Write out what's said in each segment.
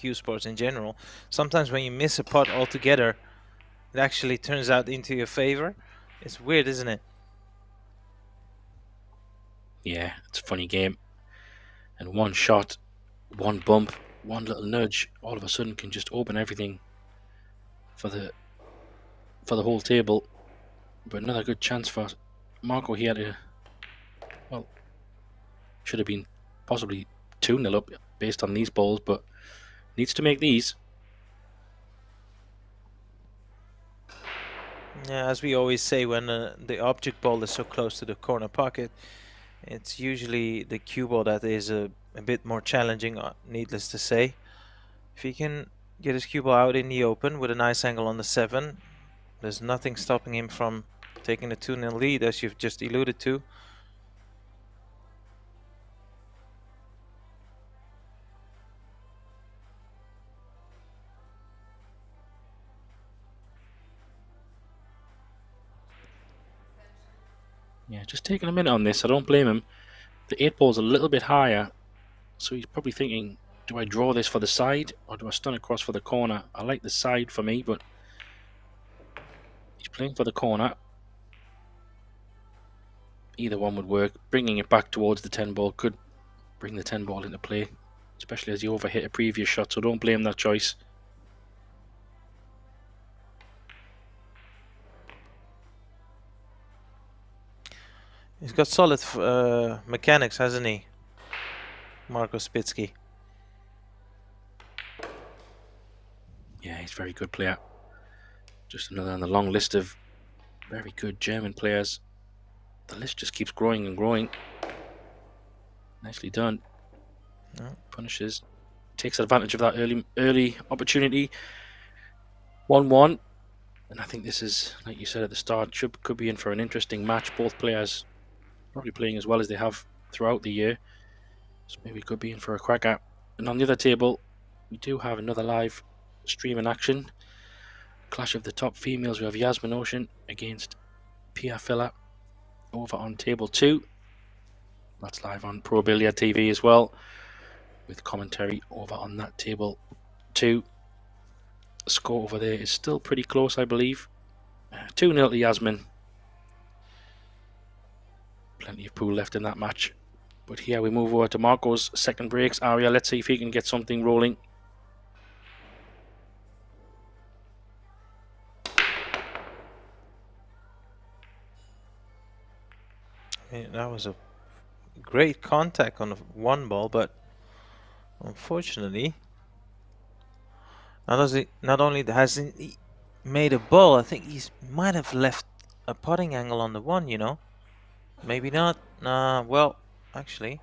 cue sports in general. Sometimes when you miss a pot altogether, it actually turns out into your favor. It's weird, isn't it? Yeah, it's a funny game. And one shot, one bump, one little nudge, all of a sudden can just open everything for the whole table. But another good chance for Marco here to, well, should have been possibly 2-0 up based on these balls, but needs to make these. Yeah, as we always say, when the object ball is so close to the corner pocket, it's usually the cue ball that is a bit more challenging, needless to say. If he can get his cue ball out in the open with a nice angle on the 7, there's nothing stopping him from taking the 2-0 lead, as you've just alluded to. Yeah, just taking a minute on this. I don't blame him. The 8 ball's a little bit higher, so he's probably thinking, do I draw this for the side or do I stun across for the corner? I like the side for me, but he's playing for the corner. Either one would work. Bringing it back towards the 10 ball could bring the 10 ball into play, especially as he overhit a previous shot, so don't blame that choice. He's got solid mechanics, hasn't he, Marco SPITZKY? Yeah, he's a very good player. Just another on the long list of very good German players. The list just keeps growing and growing. Nicely done. Punishes. Takes advantage of that early opportunity. 1-1. And I think this is, like you said at the start, could be in for an interesting match. Both players probably playing as well as they have throughout the year. So maybe could be in for a cracker. And on the other table, we do have another live stream in action. Clash of the top females. We have Yasmin Ocean against Pia Filler over on table 2. That's live on ProBilliardTV as well, with commentary over on that table 2. The score over there is still pretty close, I believe. 2-0 to Yasmin. Plenty of pool left in that match. But here we move over to Marco's second breaks area. Let's see if he can get something rolling. Yeah, that was a great contact on the 1 ball, but unfortunately, not only hasn't he made a ball, I think he might have left a putting angle on the 1, you know? Maybe not. Well, actually,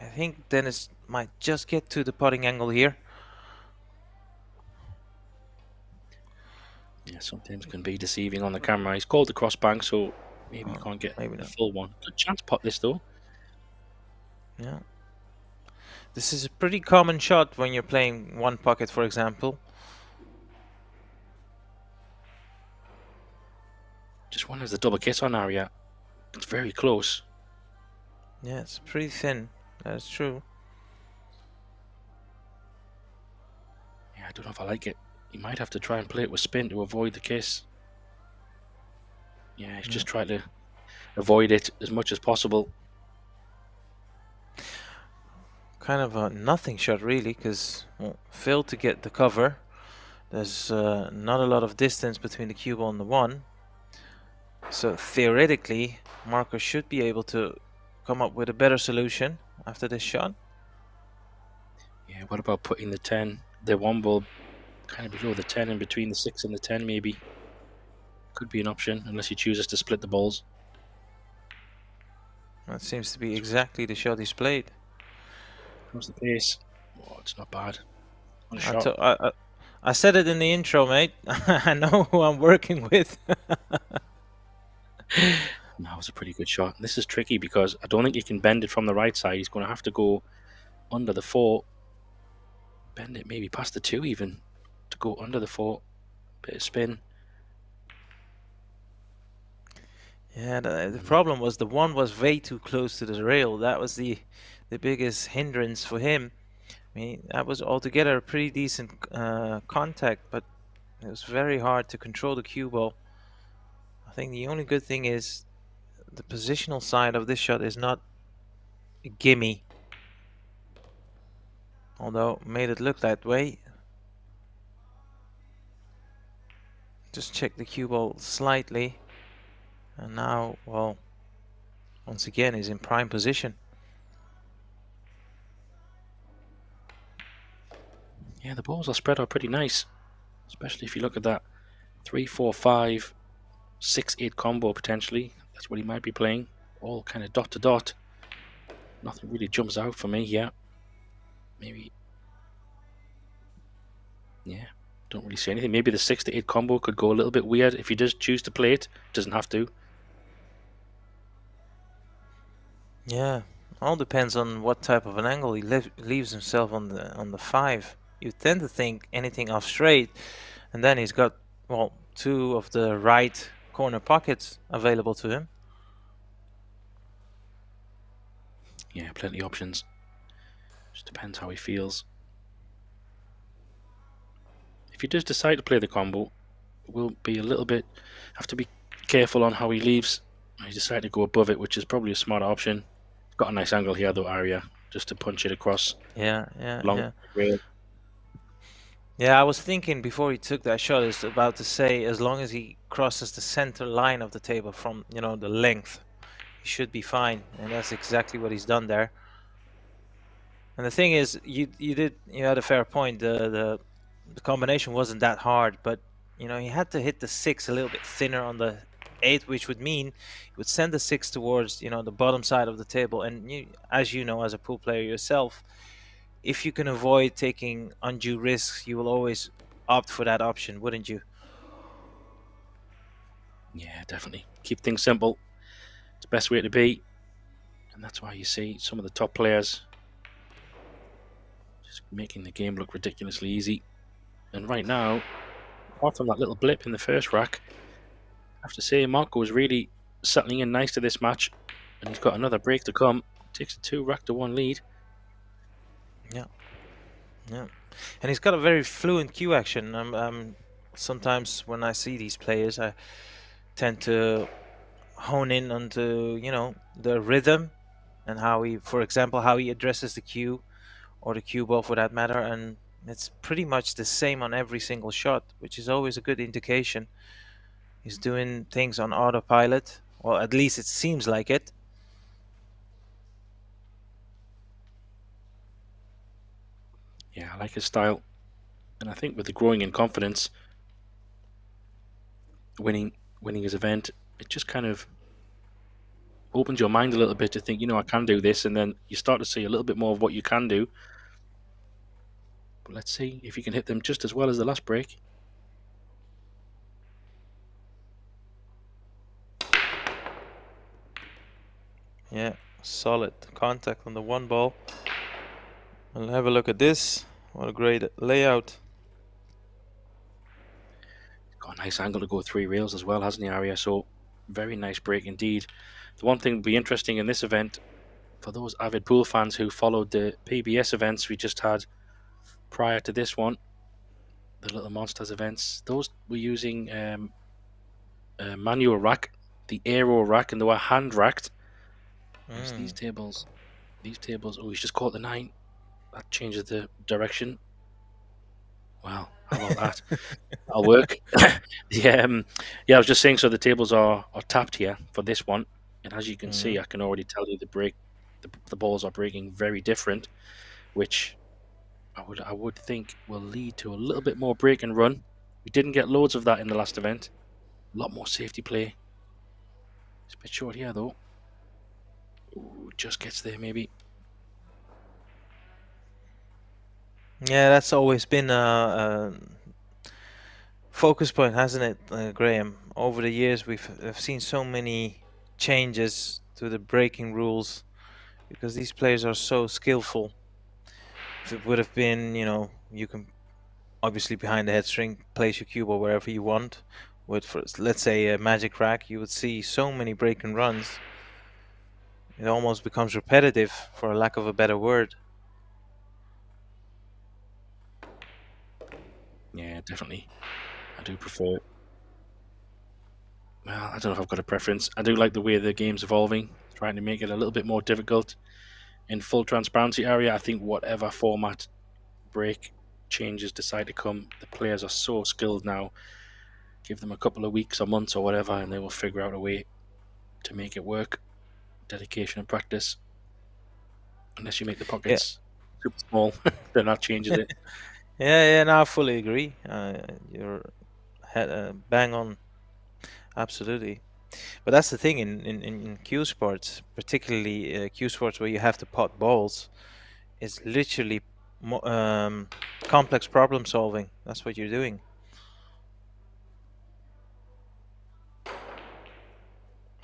I think Dennis might just get to the putting angle here. Yeah, sometimes can be deceiving on the camera. He's called the crossbank, so maybe you can't get the full one. Good chance pot this though. Yeah. This is a pretty common shot when you're playing 1 pocket, for example. Just wonders the double kiss on area. It's very close. Yeah, it's pretty thin. That's true. Yeah, I don't know if I like it. You might have to try and play it with spin to avoid the kiss. Yeah, he's just trying to avoid it as much as possible. Kind of a nothing shot, really, because failed to get the cover. There's not a lot of distance between the cue ball and the 1. So theoretically, Marco should be able to come up with a better solution after this shot. Yeah, what about putting the 10, the 1 ball kind of below the 10, in between the 6 and the 10 maybe? Could be an option, unless he chooses to split the balls. That seems to be exactly the shot he's played. Across the face. Oh, it's not bad. What a shot. I said it in the intro, mate. I know who I'm working with. That was a pretty good shot. This is tricky because I don't think he can bend it from the right side. He's going to have to go under the 4. Bend it maybe past the 2 even to go under the 4. Bit of spin. Yeah, the problem was the 1 was way too close to the rail. That was the biggest hindrance for him. I mean, that was altogether a pretty decent contact, but it was very hard to control the cue ball. I think the only good thing is the positional side of this shot is not a gimme, although made it look that way. Just check the cue ball slightly, and now, well, once again is in prime position. Yeah, the balls are spread out pretty nice, especially if you look at that 3, 4, 5, 6, 8 combo potentially. That's what he might be playing. All kind of dot to dot. Nothing really jumps out for me here. Maybe, yeah, don't really see anything. Maybe the 6 to 8 combo could go a little bit weird if he does choose to play it. Doesn't have to. Yeah, all depends on what type of an angle he leaves himself on the 5. You tend to think anything off straight, and then he's got, well, 2 of the right corner pockets available to him. Yeah, plenty of options. Just depends how he feels. If he does decide to play the combo, we'll be a little bit, have to be careful on how he leaves. He decided to go above it, which is probably a smarter option. Got a nice angle here though, Arya, just to punch it across. Yeah. Rail. Yeah, I was thinking before he took that shot, is about to say, as long as he crosses the center line of the table from, you know, the length, he should be fine. And that's exactly what he's done there. And the thing is, you had a fair point. The combination wasn't that hard, but you know, he had to hit the 6 a little bit thinner on the 8, which would mean he would send the 6 towards, you know, the bottom side of the table. And you, as you know, as a pool player yourself, if you can avoid taking undue risks, you will always opt for that option, wouldn't you? Yeah, definitely. Keep things simple. It's the best way to be. And that's why you see some of the top players just making the game look ridiculously easy. And right now, apart from that little blip in the first rack, I have to say Marco is really settling in nice to this match. And he's got another break to come. Takes a 2-rack-to-1 lead. Yeah. And he's got a very fluent cue action. Sometimes when I see these players, I tend to hone in onto, you know, the rhythm and how he, for example, how he addresses the cue or the cue ball for that matter. And it's pretty much the same on every single shot, which is always a good indication. He's doing things on autopilot, or at least it seems like it. Yeah, I like his style. And I think with the growing in confidence, winning his event, it just kind of opens your mind a little bit to think, you know, I can do this, and then you start to see a little bit more of what you can do. But let's see if you can hit them just as well as the last break. Yeah, solid contact on the 1 ball. We'll have a look at this. What a great layout. Got a nice angle to go 3 rails as well, hasn't he, Arya? So very nice break indeed. The one thing will be interesting in this event, for those avid pool fans who followed the PBS events we just had prior to this one, the Little Monsters events, those were using a manual rack, the aero rack, and they were hand racked. These tables, oh, he's just caught the 9. That changes the direction. Wow, how about that? That'll work. Yeah, I was just saying, so the tables are tapped here for this one, and as you can see, I can already tell you the balls are breaking very different, which I would think will lead to a little bit more break and run. We didn't get loads of that in the last event. A lot more safety play. It's a bit short here though. Ooh, just gets there maybe. Yeah, that's always been a focus point, hasn't it, Graham? Over the years, we've seen so many changes to the breaking rules because these players are so skillful. If it would have been, you know, you can obviously behind the head string place your cue ball wherever you want. With, for, let's say, a magic rack, you would see so many break and runs. It almost becomes repetitive, for a lack of a better word. Yeah, definitely. I do prefer. Well, I don't know if I've got a preference. I do like the way the game's evolving, trying to make it a little bit more difficult. In full transparency area, I think whatever format break changes decide to come, the players are so skilled now. Give them a couple of weeks or months or whatever, and they will figure out a way to make it work. Dedication and practice. Unless you make the Yeah. pockets super small, then that changes it. Yeah, no, I fully agree. You're bang on, absolutely. But that's the thing in cue sports, particularly cue sports where you have to pot balls, is literally complex problem solving. That's what you're doing.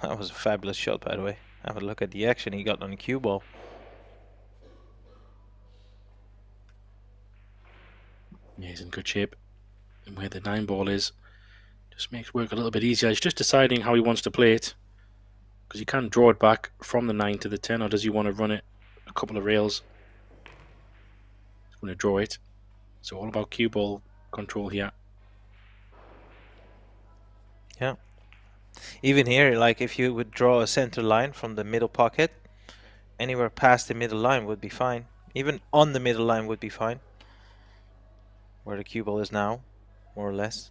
That was a fabulous shot, by the way. Have a look at the action he got on the cue ball. Yeah, he's in good shape. And where the 9 ball is, just makes work a little bit easier. He's just deciding how he wants to play it. Because you can draw it back from the 9 to the 10, or does he want to run it a couple of rails? He's going to draw it. So all about cue ball control here. Yeah. Even here, like if you would draw a center line from the middle pocket, anywhere past the middle line would be fine. Even on the middle line would be fine. Where the cue ball is now, more or less.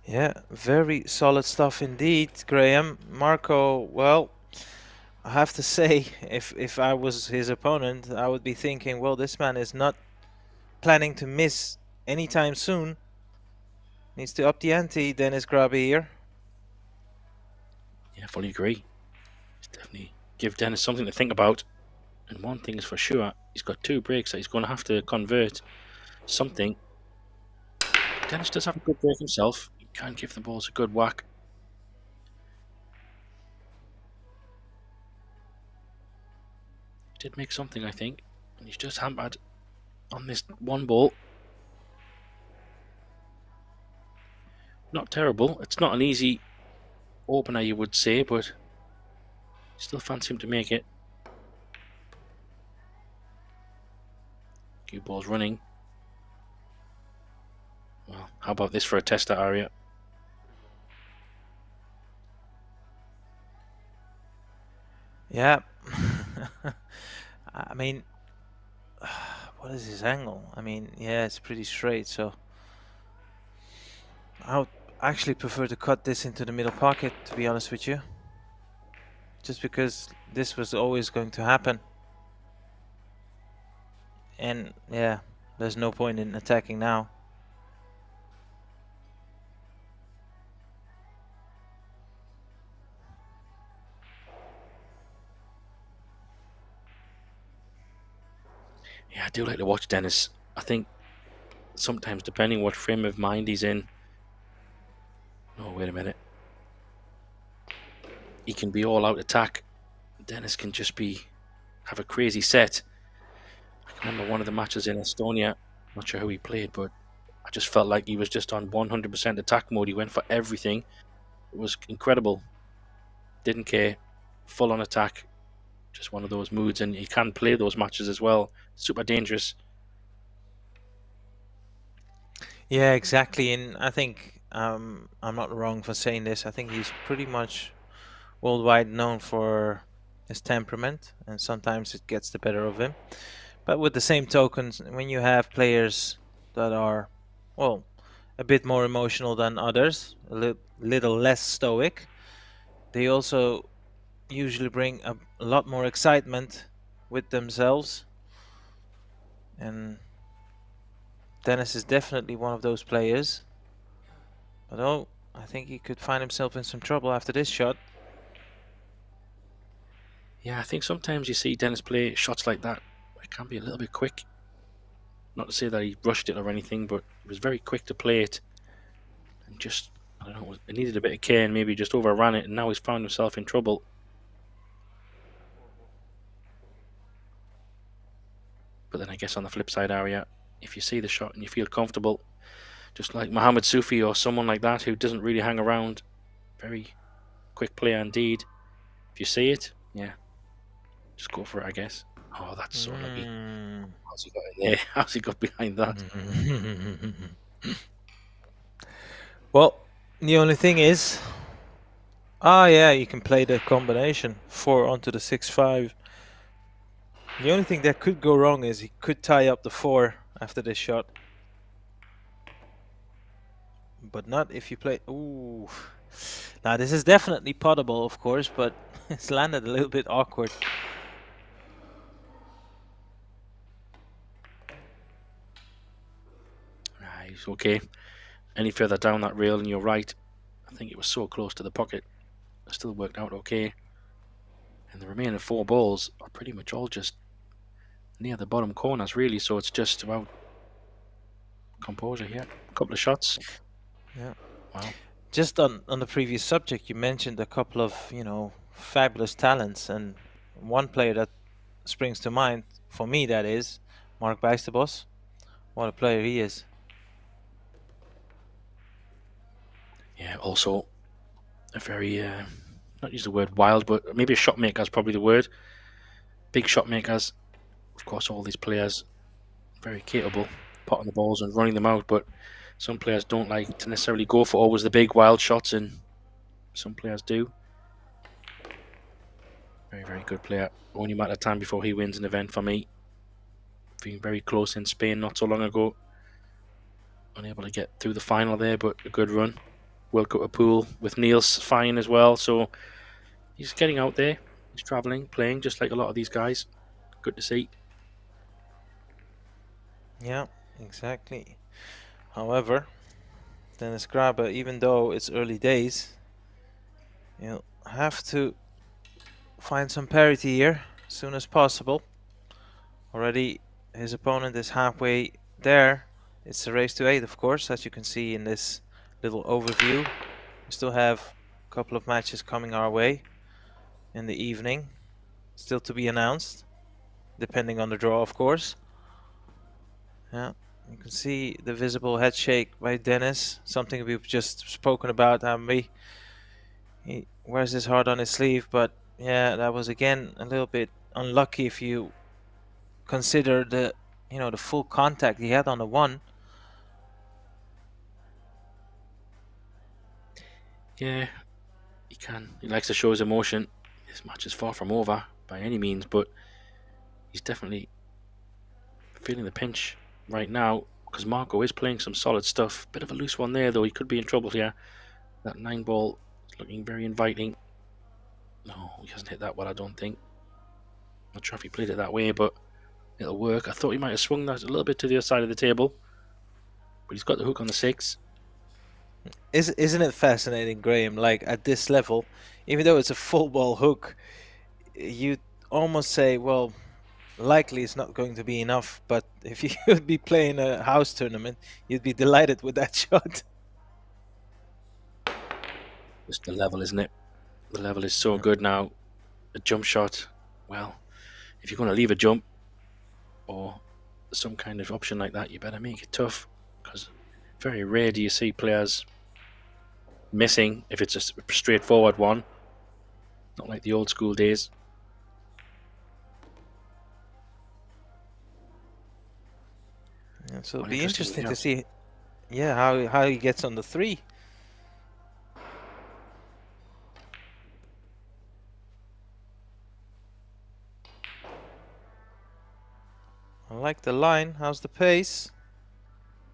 Yeah, very solid stuff indeed, Graham. Marco, well, I have to say, if I was his opponent, I would be thinking, well, this man is not planning to miss anytime soon. Needs to up the ante, Dennis GRABE here. Yeah, fully agree. He's definitely give Dennis something to think about. And one thing is for sure, he's got 2 breaks that he's going to have to convert something. Dennis does have a good break himself. He can give the balls a good whack. He did make something, I think. And he's just hampered on this 1 ball. Not terrible. It's not an easy opener, you would say, but still fancy him to make it. Cue ball's running. Well, how about this for a tester area? Yeah. I mean, what is his angle? I mean, yeah, it's pretty straight, so I would actually prefer to cut this into the middle pocket, to be honest with you. Just because this was always going to happen. And yeah, there's no point in attacking now. Yeah, I do like to watch Dennis. I think sometimes, depending what frame of mind he's in. Oh, wait a minute. He can be all out attack. Dennis can just have a crazy set. I can remember one of the matches in Estonia. Not sure who he played, but I just felt like he was just on 100% attack mode. He went for everything. It was incredible. Didn't care. Full on attack. Just one of those moods, and he can play those matches as well. Super dangerous. Yeah, exactly. And I think I'm not wrong for saying this. I think he's pretty much worldwide known for his temperament, and sometimes it gets the better of him. But with the same tokens, when you have players that are, well, a bit more emotional than others, a little less stoic, they also usually bring a lot more excitement with themselves. And Dennis is definitely one of those players. But oh, I think he could find himself in some trouble after this shot. Yeah, I think sometimes you see Dennis play shots like that. It can be a little bit quick. Not to say that he rushed it or anything, but he was very quick to play it. just, I don't know, it needed a bit of care and maybe just overran it, and now he's found himself in trouble. But then I guess on the flip side, Arya, if you see the shot and you feel comfortable, just like Mohammed Sufi or someone like that who doesn't really hang around, very quick player indeed. If you see it, yeah, just go for it, I guess. Oh, that's so lucky. How's he got in there? How's he got behind that? Well, the only thing is, yeah, you can play the combination 4 onto the 6-5. The only thing that could go wrong is he could tie up the 4 after this shot. But not if you play... Ooh. Now, this is definitely potable, of course, but it's landed a little bit awkward. Nice, okay. Any further down that rail and you're right. I think it was so close to the pocket. It still worked out okay. And the remaining 4 balls are pretty much all just near the bottom corners, really. So it's just about composure here. A couple of shots. Yeah. Wow. Just on the previous subject, you mentioned a couple of, fabulous talents. And one player that springs to mind, for me, that is Mark Bijsterbos. What a player he is. Yeah, also a very, not use the word wild, but maybe a shot maker is probably the word. Big shot makers. Of course, all these players very capable, potting the balls and running them out, but some players don't like to necessarily go for always the big wild shots, and some players do. Very, very good player. Only matter of time before he wins an event for me. Being very close in Spain not so long ago. Unable to get through the final there, but a good run. World Cup of Pool with Niels fine as well, so he's getting out there. He's travelling, playing just like a lot of these guys. Good to see. Yeah, exactly. However, Dennis GRABE, even though it's early days, you'll have to find some parity here as soon as possible. Already his opponent is halfway there. It's a race to 8, of course, as you can see in this little overview. We still have a couple of matches coming our way in the evening, still to be announced, depending on the draw, of course. Yeah, you can see the visible head shake by Dennis, something we've just spoken about, haven't we? He wears his heart on his sleeve, but yeah, that was again a little bit unlucky if you consider the the full contact he had on the 1. Yeah, he can. He likes to show his emotion. This match is far from over by any means, but he's definitely feeling the pinch right now because Marco is playing some solid stuff. Bit of a loose one there, though. He could be in trouble here. That 9 ball is looking very inviting. No, he hasn't hit that well, I don't think. Not sure if he played it that way, but it'll work. I thought he might have swung that a little bit to the other side of the table, but he's got the hook on the 6. Isn't it fascinating, Graham? Like at this level, even though it's a full ball hook, you almost say, well, likely it's not going to be enough. But if you would be playing a house tournament, you'd be delighted with that shot. Just the level, isn't it? The level is so good now. A jump shot, well, if you're going to leave a jump or some kind of option like that, you better make it tough, because very rare do you see players missing if it's a straightforward one. Not like the old school days. Yeah, so it'll be interesting to see, how he gets on the 3. I like the line. How's the pace?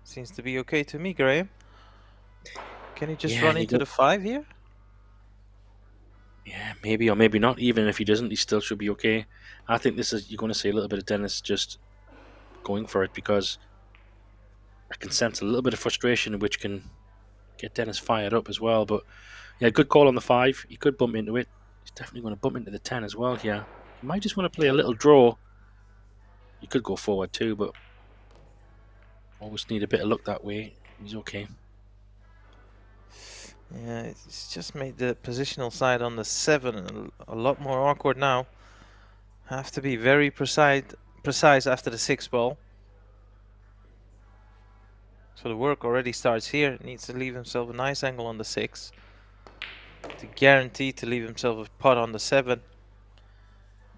Seems to be okay to me, Graham. Can he just run into the 5 here? Yeah, maybe or maybe not. Even if he doesn't, he still should be okay. I think this is, you're going to see a little bit of Dennis just going for it, because I can sense a little bit of frustration, which can get Dennis fired up as well. But yeah, good call on the 5. He could bump into it. He's definitely going to bump into the 10 as well here. He might just want to play a little draw. He could go forward too, but always need a bit of luck that way. He's okay. Yeah, it's just made the positional side on the 7 a lot more awkward now. Have to be very precise after the 6 ball. So the work already starts here. Needs to leave himself a nice angle on the 6 to guarantee to leave himself a pot on the 7.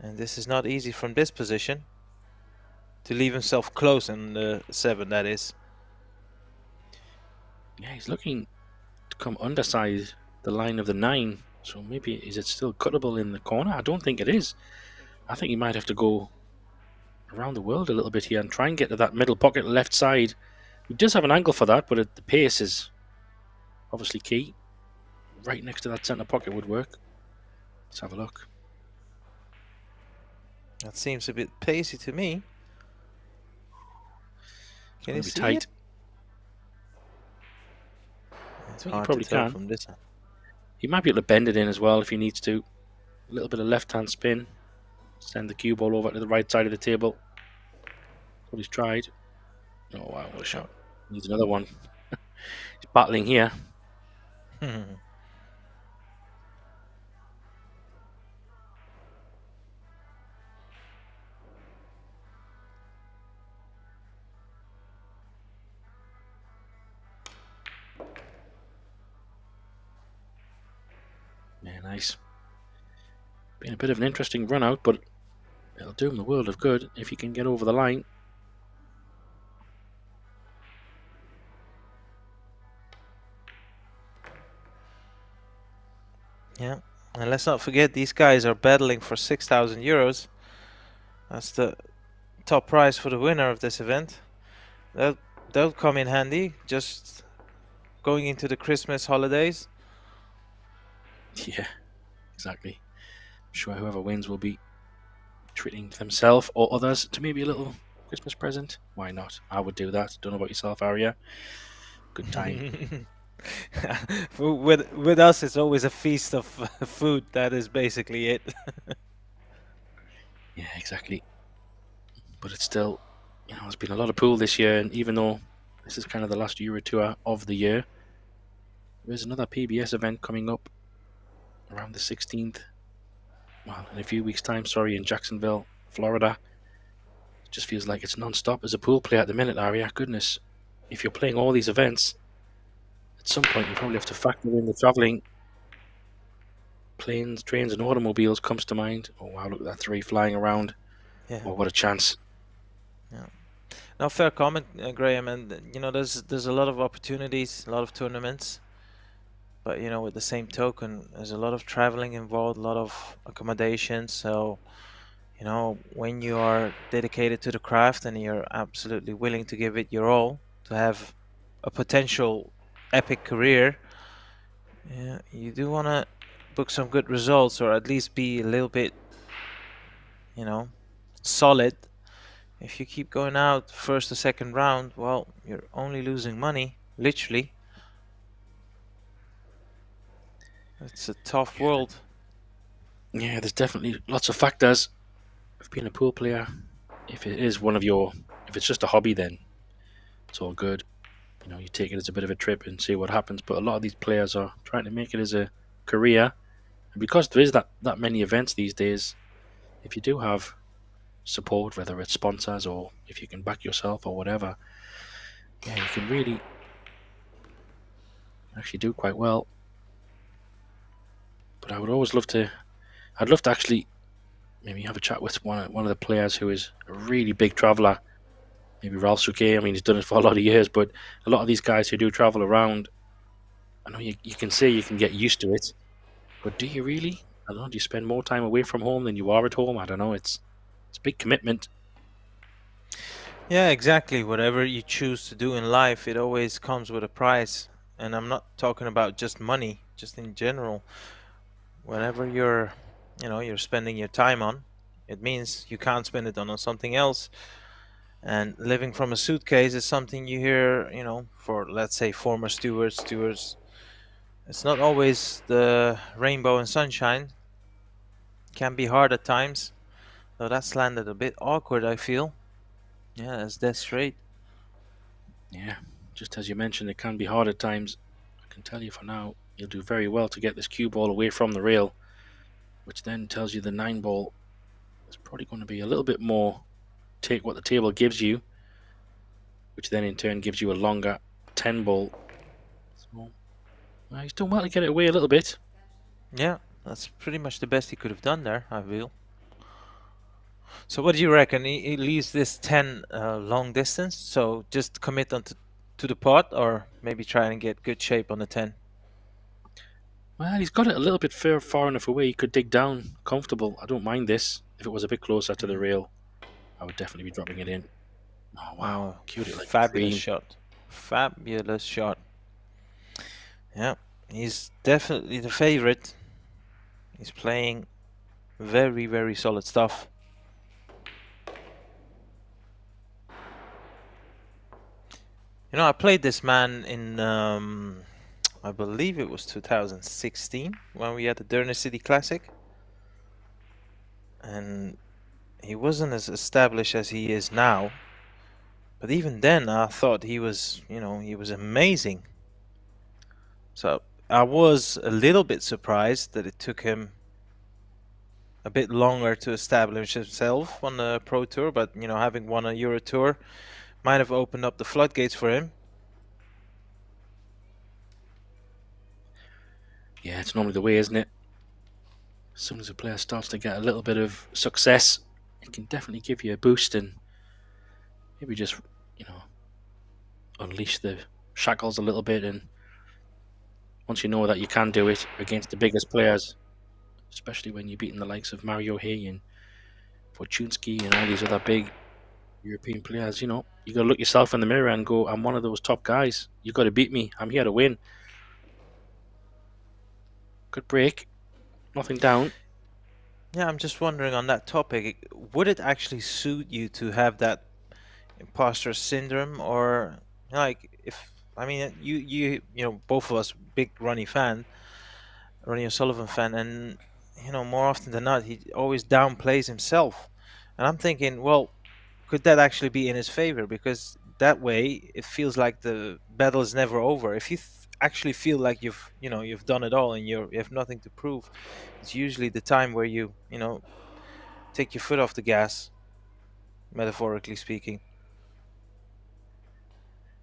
And this is not easy from this position. To leave himself close in the 7, that is. Yeah, he's looking to come underside the line of the 9. So maybe, is it still cuttable in the corner? I don't think it is. I think he might have to go around the world a little bit here and try and get to that middle pocket left side. He does have an angle for that, but the pace is obviously key. Right next to that centre pocket would work. Let's have a look. That seems a bit pacey to me. Can you It's see tight. it? It's I think he hard probably to tell can. from this one. He might be able to bend it in as well if he needs to. A little bit of left-hand spin. Send the cue ball over to the right side of the table. That's what he's tried. Oh wow, what a shot. Needs another one. He's battling here. Yeah, nice. Been a bit of an interesting run out, but it'll do him the world of good if he can get over the line. Yeah, and let's not forget these guys are battling for 6,000 euros. That's the top prize for the winner of this event. That'll come in handy just going into the Christmas holidays. Yeah, exactly. I'm sure whoever wins will be treating themselves or others to maybe a little Christmas present. Why not? I would do that. Don't know about yourself, Arya. Good time. With us, it's always a feast of food. That is basically it. Yeah, exactly. But it's still, there's been a lot of pool this year, and even though this is kind of the last EuroTour of the year, there's another PBS event coming up around the 16th. Well, in a few weeks' time, in Jacksonville, Florida. It just feels like it's non-stop as a pool player at the minute, Arya. Goodness, if you're playing all these events, at some point you probably have to factor in the traveling. Planes, trains, and automobiles comes to mind. Oh wow, look at that 3 flying around. Yeah. Oh, what a chance. Yeah. Now, fair comment, Graham. And there's a lot of opportunities, a lot of tournaments. But with the same token, there's a lot of traveling involved, a lot of accommodations. So, when you are dedicated to the craft and you're absolutely willing to give it your all to have a potential epic career, you do want to book some good results, or at least be a little bit, solid. If you keep going out first or second round, well, you're only losing money, literally. It's a tough world. Yeah, there's definitely lots of factors of being a pool player. If it's just a hobby, then it's all good. You take it as a bit of a trip and see what happens. But a lot of these players are trying to make it as a career, and because there is that many events these days, if you do have support, whether it's sponsors or if you can back yourself or whatever, yeah, you can really actually do quite well. But I'd love to actually maybe have a chat with one of the players who is a really big traveller. Maybe Ralph Souquet. I mean, he's done it for a lot of years, but a lot of these guys who do travel around, I know you can say you can get used to it, but do you really? I don't know. Do you spend more time away from home than you are at home? I don't know. It's a big commitment. Yeah, exactly. Whatever you choose to do in life, it always comes with a price. And I'm not talking about just money, just in general. Whenever you're spending your time on, it means you can't spend it on something else. And living from a suitcase is something you hear, for, let's say, former stewards. It's not always the rainbow and sunshine. Can be hard at times. So that's landed a bit awkward, I feel. Yeah, that's dead straight. Yeah, just as you mentioned, it can be hard at times. I can tell you for now, He'll do very well to get this cue ball away from the rail, which then tells you the 9 ball is probably going to be a little bit more take what the table gives you, which then in turn gives you a longer 10 ball. So he's done well to get it away a little bit. Yeah, that's pretty much the best he could have done there, I feel. So what do you reckon? He leaves this 10 long distance, so just commit on to the pot, or maybe try and get good shape on the 10? Well, he's got it a little bit far enough away. He could dig down comfortable. I don't mind this. If it was a bit closer to the rail, I would definitely be dropping it in. Oh, wow. Cued it like fabulous cream. shot. Fabulous shot. Yeah, he's definitely the favorite. He's playing very, very solid stuff. You know, I played this man in, I believe it was 2016 when we had the Durner City Classic. And he wasn't as established as he is now. But even then, I thought he was, you know, he was amazing. So I was a little bit surprised that it took him a bit longer to establish himself on the Pro Tour. But, you know, having won a EuroTour might have opened up the floodgates for him. Yeah, it's normally the way, isn't it? As soon as a player starts to get a little bit of success, it can definitely give you a boost and maybe just, you know, unleash the shackles a little bit. And once you know that you can do it against the biggest players, especially when you're beating the likes of Mario Hay and SPITZKY and all these other big European players, you know, you got to look yourself in the mirror and go, I'm one of those top guys. You got to beat me. I'm here to win. Good break. Nothing down. Yeah, I'm just wondering on that topic, would it actually suit you to have that imposter syndrome, or like, if I mean you know, both of us big Ronnie O'Sullivan fan, and you know, more often than not he always downplays himself, and I'm thinking, well, could that actually be in his favor? Because that way it feels like the battle is never over. If you actually feel like you've done it all and you have nothing to prove, it's usually the time where you know, take your foot off the gas, metaphorically speaking.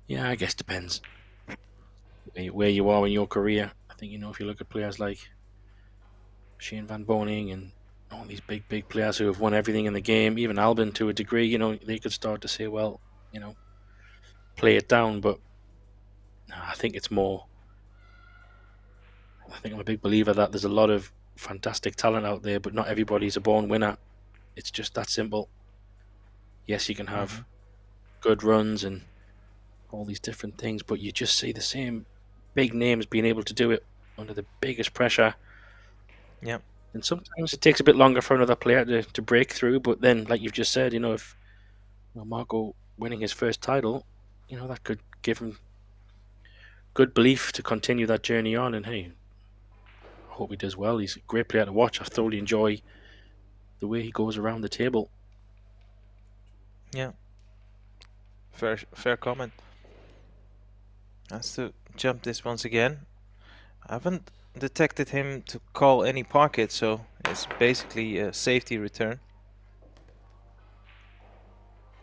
Yeah, I guess depends where you are in your career. I think, you know, if you look at players like Shane Van Boning and all these big players who have won everything in the game, even Albin to a degree, you know, they could start to say, well, you know, play it down. But I think it's more, I think I'm a big believer that there's a lot of fantastic talent out there, but not everybody's a born winner. It's just that simple. Yes, you can have good runs and all these different things, but you just see the same big names being able to do it under the biggest pressure. Yeah. And sometimes it takes a bit longer for another player to break through, but then, like you've just said, you know, if Marco winning his first title, you know, that could give him good belief to continue that journey on. And hey, I hope he does well. He's a great player to watch. I thoroughly enjoy the way he goes around the table. Yeah. Fair comment. Has to jump this once again. I haven't detected him to call any pocket, so it's basically a safety return.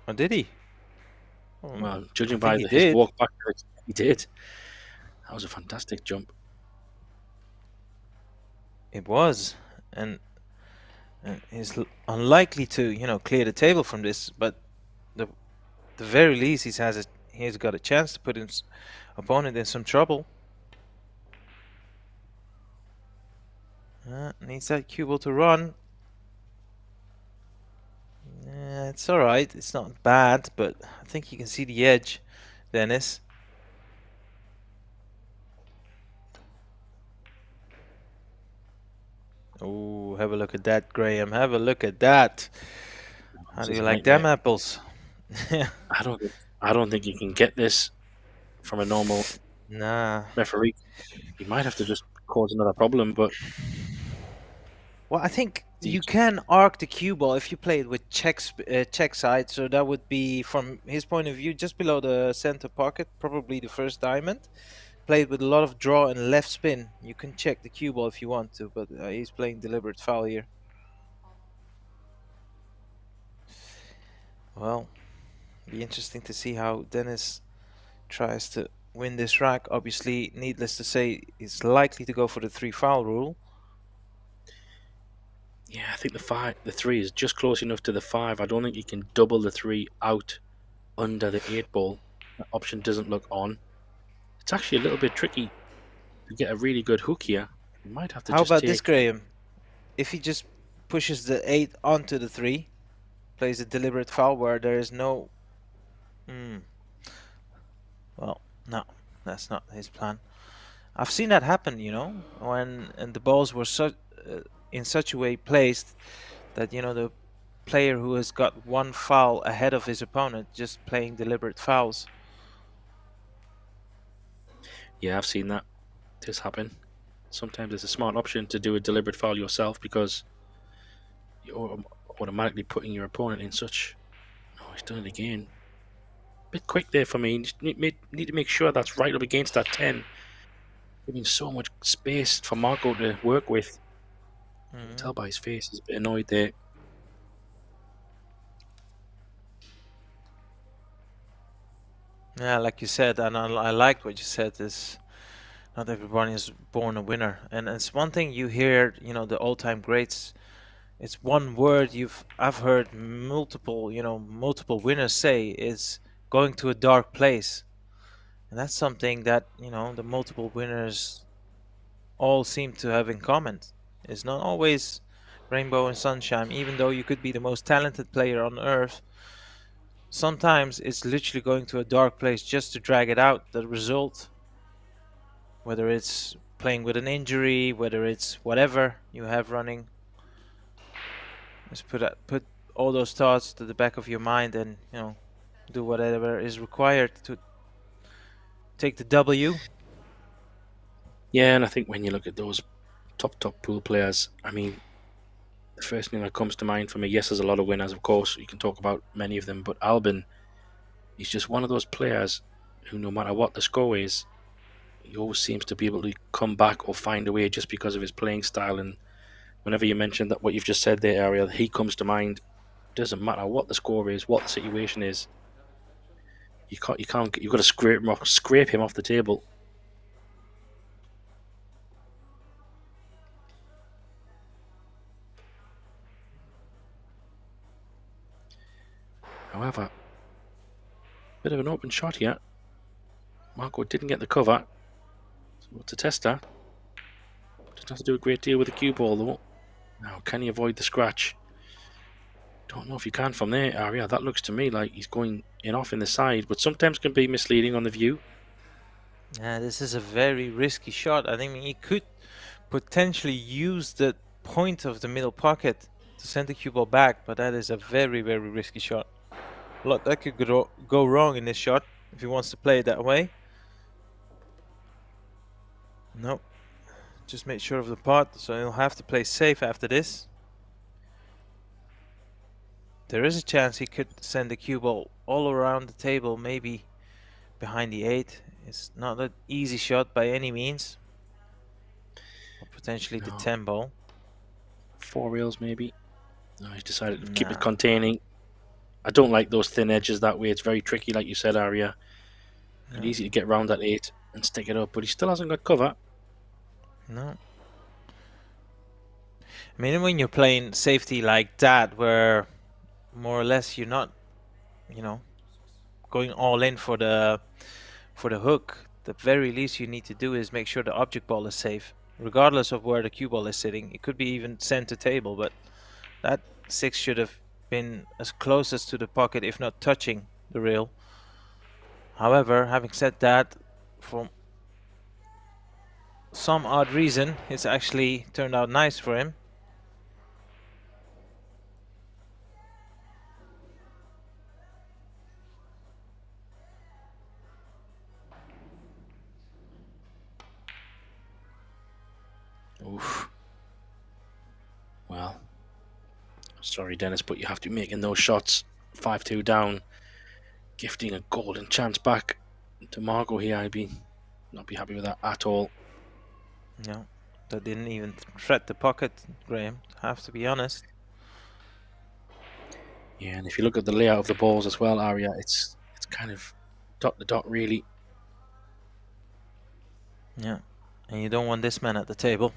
Or did he? Well, judging I by think his walk back, he did. That was a fantastic jump. It was, and he's unlikely to, you know, clear the table from this. But the very least, he's got a chance to put his opponent in some trouble. Needs that cue ball to run. It's all right. It's not bad, but I think you can see the edge, Dennis. Oh, have a look at that, Graham. Have a look at that. How do you like them apples? I don't think you can get this from a normal referee. You might have to just cause another problem, but well, I think you can arc the cue ball if you play it with check side. So that would be, from his point of view, just below the center pocket, probably the first diamond. played with a lot of draw and left spin. You can check the cue ball if you want to, but he's playing deliberate foul here. Well, be interesting to see how Dennis tries to win this rack. Obviously, needless to say, he's likely to go for the 3 foul rule. Yeah, I think the 3 is just close enough to the 5. I don't think you can double the 3 out under the 8 ball. That option doesn't look on. It's actually a little bit tricky to get a really good hook here. You might have to How just about this, take. Graham? If he just pushes the 8 onto the 3, plays a deliberate foul where there is no... Well, no, that's not his plan. I've seen that happen, you know, when the balls were in such a way placed that, you know, the player who has got 1 foul ahead of his opponent just playing deliberate fouls. Yeah, I've seen that. This happen. Sometimes it's a smart option to do a deliberate foul yourself because you're automatically putting your opponent in such... Oh, he's done it again. Bit quick there for me. Just need to make sure that's right up against that 10. Giving so much space for Marco to work with. You can tell by his face he's a bit annoyed there. Yeah, like you said, and I liked what you said, is not everybody is born a winner. And it's one thing you hear, you know, the all-time greats. It's one word I've heard multiple winners say, is going to a dark place. And that's something that, you know, the multiple winners all seem to have in common. It's not always rainbow and sunshine, even though you could be the most talented player on earth. Sometimes it's literally going to a dark place just to drag it out, the result. Whether it's playing with an injury, whether it's whatever you have running. Just put all those thoughts to the back of your mind and, you know, do whatever is required to take the W. Yeah, and I think when you look at those top pool players, I mean, the first thing that comes to mind for me, yes, there's a lot of winners, of course. You can talk about many of them, but Albin, he's just one of those players who, no matter what the score is, he always seems to be able to come back or find a way just because of his playing style. And whenever you mention that, what you've just said there, Ariel, he comes to mind. Doesn't matter what the score is, what the situation is. You've got to scrape him off the table. However, bit of an open shot here. Marco didn't get the cover. So it's a tester. Doesn't have to do a great deal with the cue ball though. Now, can he avoid the scratch? Don't know if you can from there, Aria. That looks to me like he's going in off in the side, but sometimes can be misleading on the view. Yeah, this is a very risky shot. I think he could potentially use the point of the middle pocket to send the cue ball back, but that is a very, very risky shot. A lot that could go wrong in this shot if he wants to play it that way. Nope. Just made sure of the pot, so he'll have to play safe after this. There is a chance he could send the cue ball all around the table, maybe behind the 8. It's not an easy shot by any means. Or potentially the 10 ball. 4 reels maybe. No, he's decided to keep it containing. I don't like those thin edges that way. It's very tricky, like you said, Aria. It's easy to get around that 8 and stick it up, but he still hasn't got cover. No. I mean, when you're playing safety like that, where more or less you're not, you know, going all in for the hook, the very least you need to do is make sure the object ball is safe, regardless of where the cue ball is sitting. It could be even center table, but that 6 should have been as close as to the pocket, if not touching the rail. However, having said that, for some odd reason, it's actually turned out nice for him. Oof. Well, sorry, Dennis, but you have to be making those shots. 5-2 down, gifting a golden chance back to Marco here. I'd be not be happy with that at all. No, that didn't even threat the pocket, Graham. Have to be honest. Yeah, and if you look at the layout of the balls as well, Arya, it's kind of dot to dot, really. Yeah, and you don't want this man at the table.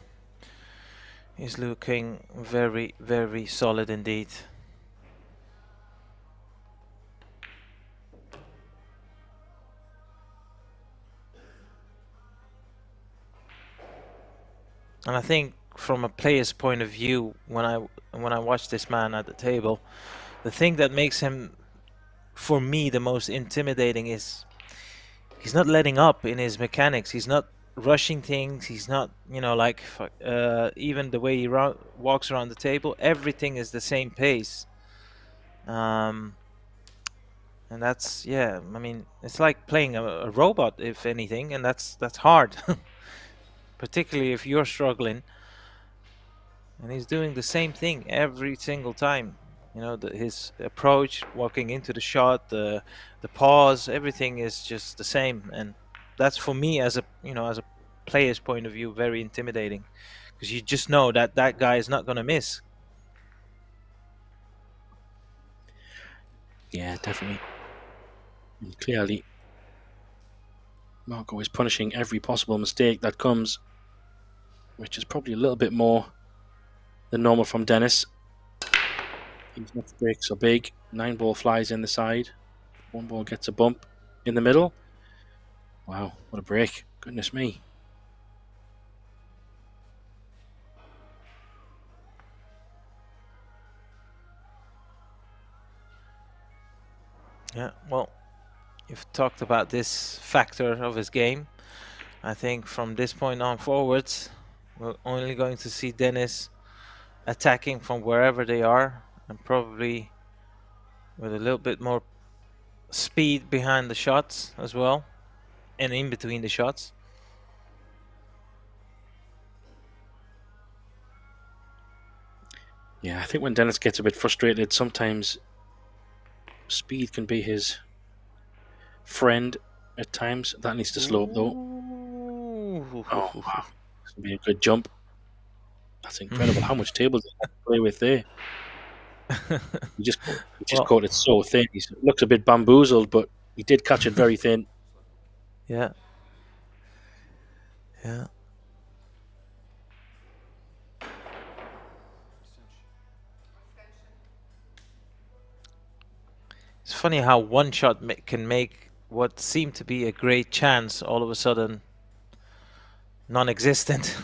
He's looking very, very solid indeed. And I think from a player's point of view, when I watch this man at the table, the thing that makes him, for me, the most intimidating is he's not letting up in his mechanics. He's not rushing things. He's not, you know, like even the way he walks around the table. Everything is the same pace. And that's, yeah. I mean, it's like playing a robot, if anything, and that's hard, particularly if you're struggling. And he's doing the same thing every single time. You know, his approach, walking into the shot, the pause, everything is just the same. And that's, for me, as a as a player's point of view, very intimidating, because you just know that that guy is not going to miss. Yeah, definitely. And clearly, Marco is punishing every possible mistake that comes, which is probably a little bit more than normal from Dennis. His next breaks are big. 9-ball flies in the side. 1 ball gets a bump in the middle. Wow, what a break. Goodness me. Yeah, well, you've talked about this factor of his game. I think from this point on forwards, we're only going to see Dennis attacking from wherever they are, and probably with a little bit more speed behind the shots as well, and in between the shots. Yeah, I think when Dennis gets a bit frustrated, sometimes speed can be his friend at times. That needs to slow up, though. Ooh. Oh, wow. This will be a good jump. That's incredible how much table does he play with there. He just Well, caught it so thin. He looks a bit bamboozled, but he did catch it very thin. yeah. Yeah. It's funny how one shot can make what seemed to be a great chance all of a sudden non-existent.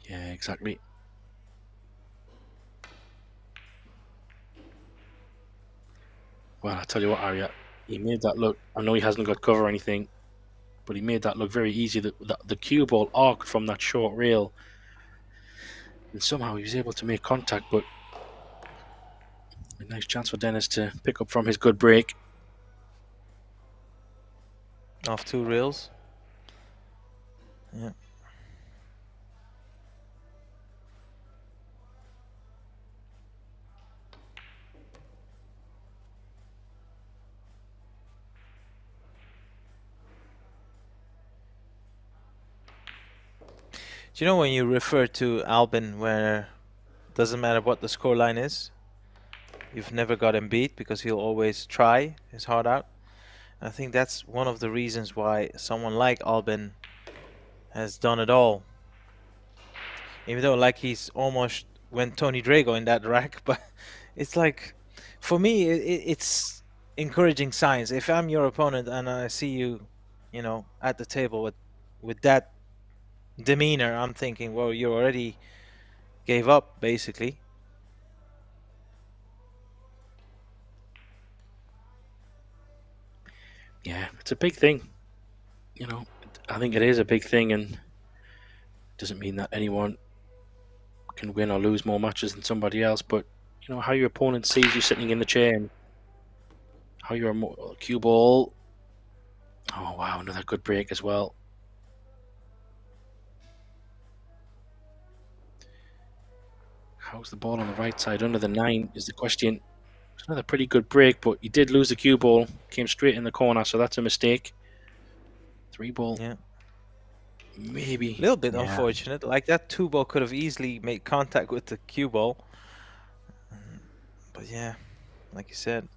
Yeah, exactly. Well, I tell you what, Arya, he made that look. I know he hasn't got cover or anything, but he made that look very easy. The cue ball arced from that short rail, and somehow he was able to make contact. But a nice chance for Dennis to pick up from his good break. Off 2 rails. Yeah. Do you know when you refer to Albin, where it doesn't matter what the scoreline is, you've never got him beat because he'll always try his heart out? I think that's one of the reasons why someone like Albin has done it all. Even though, like, he's almost went Tony Drago in that rack, but it's like, for me, it's encouraging signs. If I'm your opponent and I see you, you know, at the table with that demeanor, I'm thinking, well, you already gave up, basically. Yeah, it's a big thing. You know, I think it is a big thing, and it doesn't mean that anyone can win or lose more matches than somebody else. But you know how your opponent sees you sitting in the chair, and how you're a cue ball. Oh wow, another good break as well. How's the ball on the right side under the 9 is the question. It's another pretty good break, but he did lose the cue ball. Came straight in the corner, so that's a mistake. 3-ball. Yeah. Maybe. A little bit Yeah. unfortunate. Like that 2-ball could have easily made contact with the cue ball. But yeah, like you said,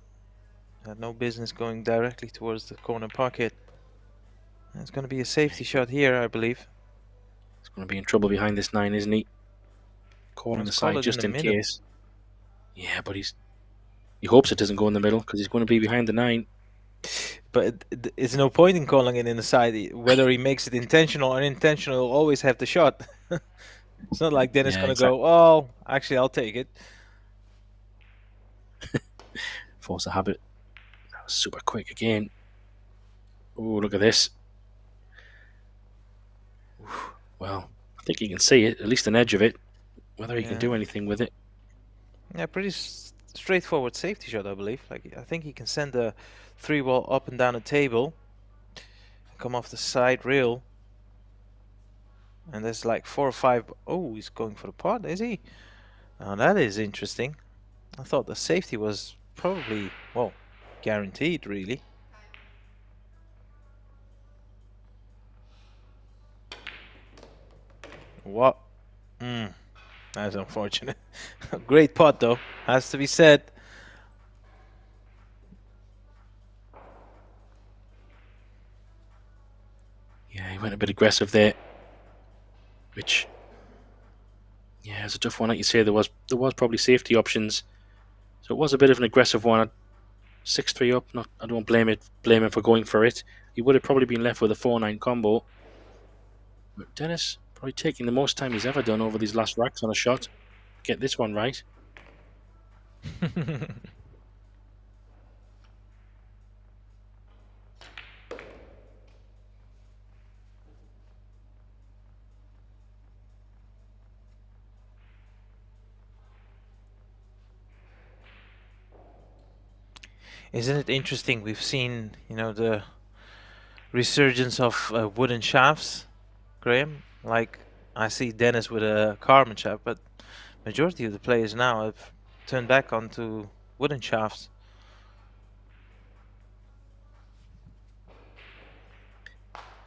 had no business going directly towards the corner pocket. It's going to be a safety shot here, I believe. He's going to be in trouble behind this 9, isn't he? Calling the Call side it in just the in middle. case. Yeah, but he hopes it doesn't go in the middle because he's going to be behind the 9. But it's no point in calling it in the side. Whether he makes it intentional or unintentional, he'll always have the shot. It's not like Dennis going to go, oh, actually, I'll take it. Force a habit. That was super quick again. Oh, look at this. Well, I think you can see it, at least an edge of it. Whether he can do anything with it. Yeah, pretty straightforward safety shot, I believe. Like, I think he can send a 3-ball up and down a table, come off the side rail, and there's like 4 or 5. Oh, he's going for the pot, is he? Oh, that is interesting. I thought the safety was probably, well, guaranteed, really. What? That's unfortunate. Great pot, though, has to be said. Yeah, he went a bit aggressive there, which, yeah, it's a tough one. Like you say, there was probably safety options, so it was a bit of an aggressive one. 6-3 up. Not, I don't blame him for going for it. He would have probably been left with a 4-9 combo. But Dennis probably taking the most time he's ever done over these last racks on a shot. Get this one right. Isn't it interesting? We've seen, the resurgence of wooden shafts, Graham. Like, I see Dennis with a carbon shaft, but majority of the players now have turned back onto wooden shafts.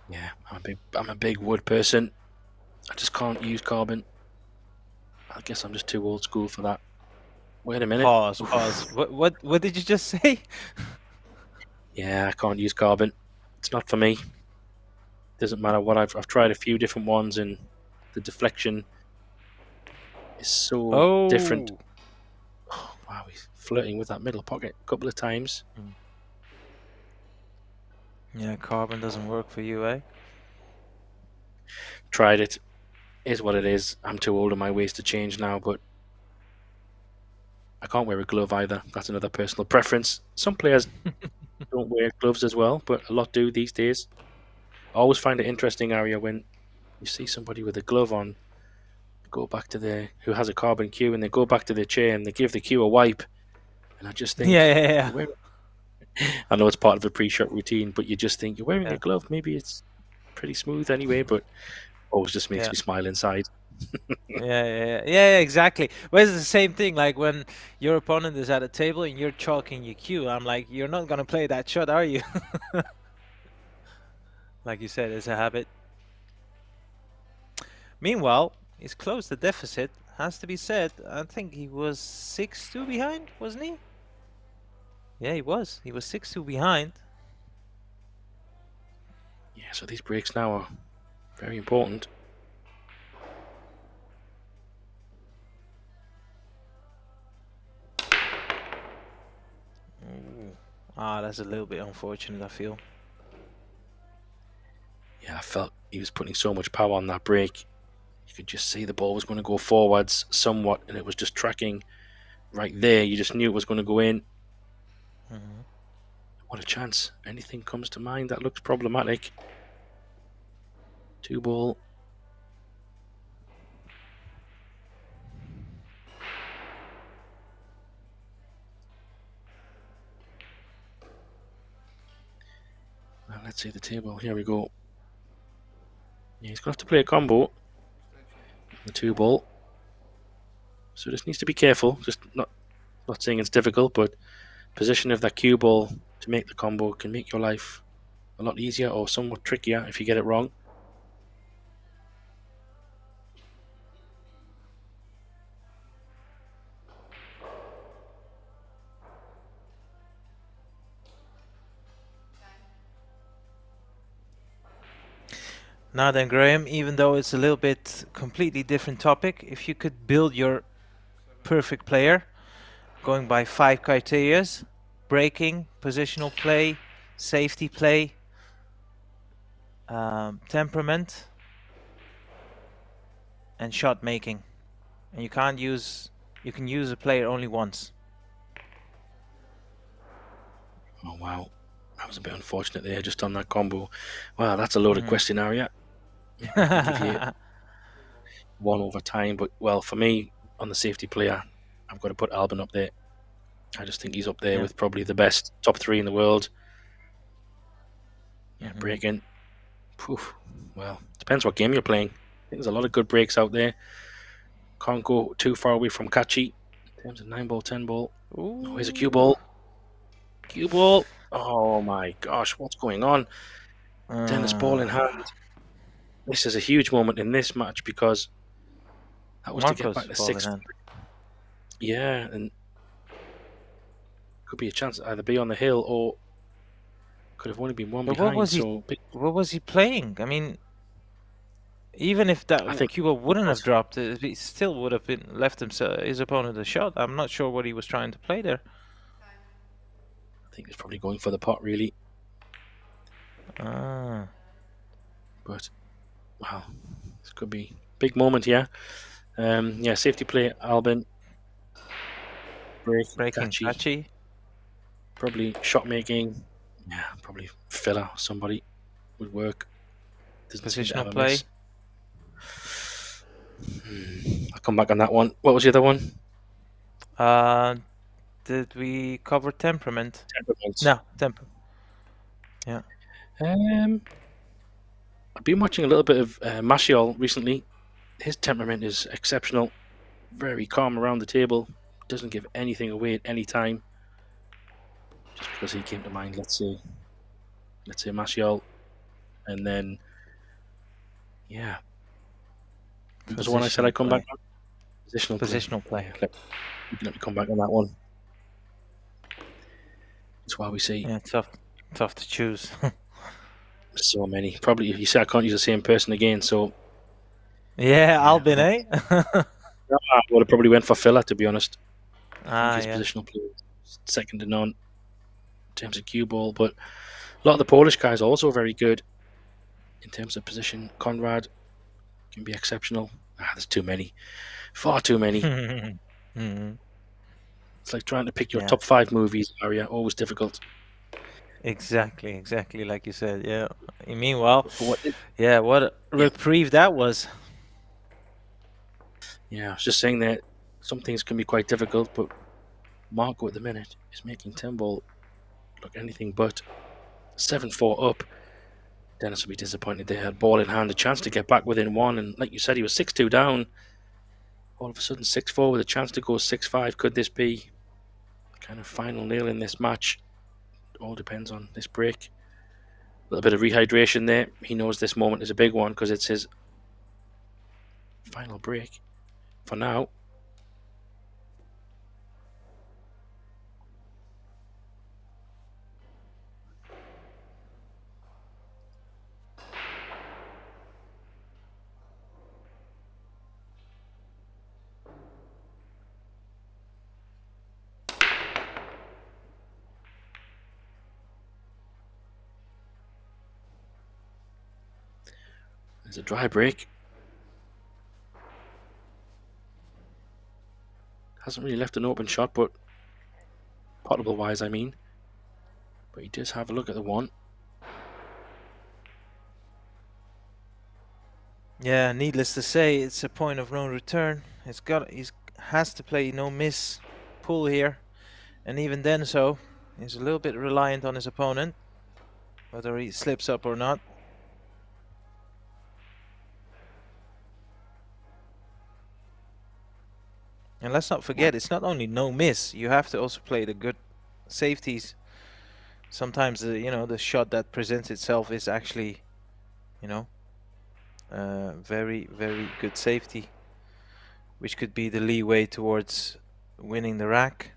Yeah, I'm a big wood person. I just can't use carbon. I guess I'm just too old school for that. Wait a minute. Pause. What did you just say? Yeah, I can't use carbon. It's not for me. Doesn't matter what I've tried a few different ones, and the deflection is so different. Oh, wow, he's flirting with that middle pocket a couple of times. Yeah, carbon doesn't work for you, eh? Tried it. Is what it is. I'm too old in my ways to change now, but I can't wear a glove either. That's another personal preference. Some players don't wear gloves as well, but a lot do these days. I always find it interesting, Arya, when you see somebody with a glove on, go back to who has a carbon cue, and they go back to their chair and they give the cue a wipe, and I just think, yeah. I know it's part of a pre-shot routine, but you just think you're wearing a glove. Maybe it's pretty smooth anyway, but always just makes me smile inside. Yeah, exactly. Well, it's the same thing. Like when your opponent is at a table and you're chalking your cue, I'm like, you're not gonna play that shot, are you? Like you said, it's a habit. Meanwhile, he's closed the deficit. Has to be said. I think he was 6-2 behind, wasn't he? Yeah, he was. He was 6-2 behind. Yeah, so these breaks now are very important. That's a little bit unfortunate, I feel. Yeah, I felt he was putting so much power on that break. You could just see the ball was going to go forwards somewhat, and it was just tracking right there. You just knew it was going to go in. What a chance. Anything comes to mind that looks problematic. 2-ball. Well, let's see the table. Here we go. Yeah, he's going to have to play a combo. The 2-ball. So just needs to be careful. Just not Not saying it's difficult, but position of that cue ball to make the combo can make your life a lot easier or somewhat trickier if you get it wrong. Now then, Graham, even though it's a little bit completely different topic, if you could build your perfect player going by 5 criterias: breaking, positional play, safety play, temperament, and shot making. And you can use a player only once. Oh wow, that was a bit unfortunate there, just on that combo. Wow, that's a loaded question, Aria. I can give you 1 over time, but well, for me, on the safety player, I've got to put Albin up there. I just think he's up there with probably the best top 3 in the world. Yeah, breaking. Poof. Well, depends what game you're playing. I think there's a lot of good breaks out there. Can't go too far away from Kachi in terms of 9 ball, 10 ball. Oh, here's a cue ball. Cue ball. Oh my gosh, what's going on? Tennis ball in hand. This is a huge moment in this match because that was Marco's to get back to 6. Yeah, and could be a chance to either be on the hill or could have only been 1 behind. What was he playing? I mean, even if that cue ball wouldn't have dropped, he still would have been left his opponent a shot. I'm not sure what he was trying to play there. I think he's probably going for the pot, really. But wow, this could be a big moment here. Yeah, safety play, Albin. Breaking Kachi. Probably shot making. Yeah, probably filler. Somebody would work. Positional play. I'll come back on that one. What was the other one? Did we cover temperament? Temperament. No, temperament. Yeah. I've been watching a little bit of Mashiol recently. His temperament is exceptional. Very calm around the table. Doesn't give anything away at any time. Just because he came to mind, let's say Mashiol, and then yeah, what was the one I said I'd come back on? Positional play. Yeah, let me come back on that one. That's why we see. Yeah, tough to choose. So many. Probably if you say I can't use the same person again, so yeah, Albin, eh? I would have probably went for filler, to be honest. I think his positional play is second to none in terms of cue ball, but a lot of the Polish guys are also very good in terms of position. Conrad can be exceptional. There's too many. Far too many. It's like trying to pick your top 5 movies, Aria. Always difficult. Exactly like you said. Yeah. Meanwhile, what a reprieve that was. Yeah, I was just saying that some things can be quite difficult, but Marco at the minute is making 10 ball look anything but. 7-4 up. Dennis will be disappointed they had ball in hand, a chance to get back within 1, and like you said, he was 6-2 down. All of a sudden 6-4 with a chance to go 6-5. Could this be kind of final nail in this match? All depends on this break. A little bit of rehydration there. He knows this moment is a big one because it's his final break for now. There's a dry break. Hasn't really left an open shot, but potable wise, I mean. But he does have a look at the 1. Yeah, needless to say, it's a point of no return. He has to play no miss pull here, and even then, so he's a little bit reliant on his opponent, whether he slips up or not. And let's not forget, it's not only no miss. You have to also play the good safeties. Sometimes the shot that presents itself is actually, very, very good safety, which could be the leeway towards winning the rack.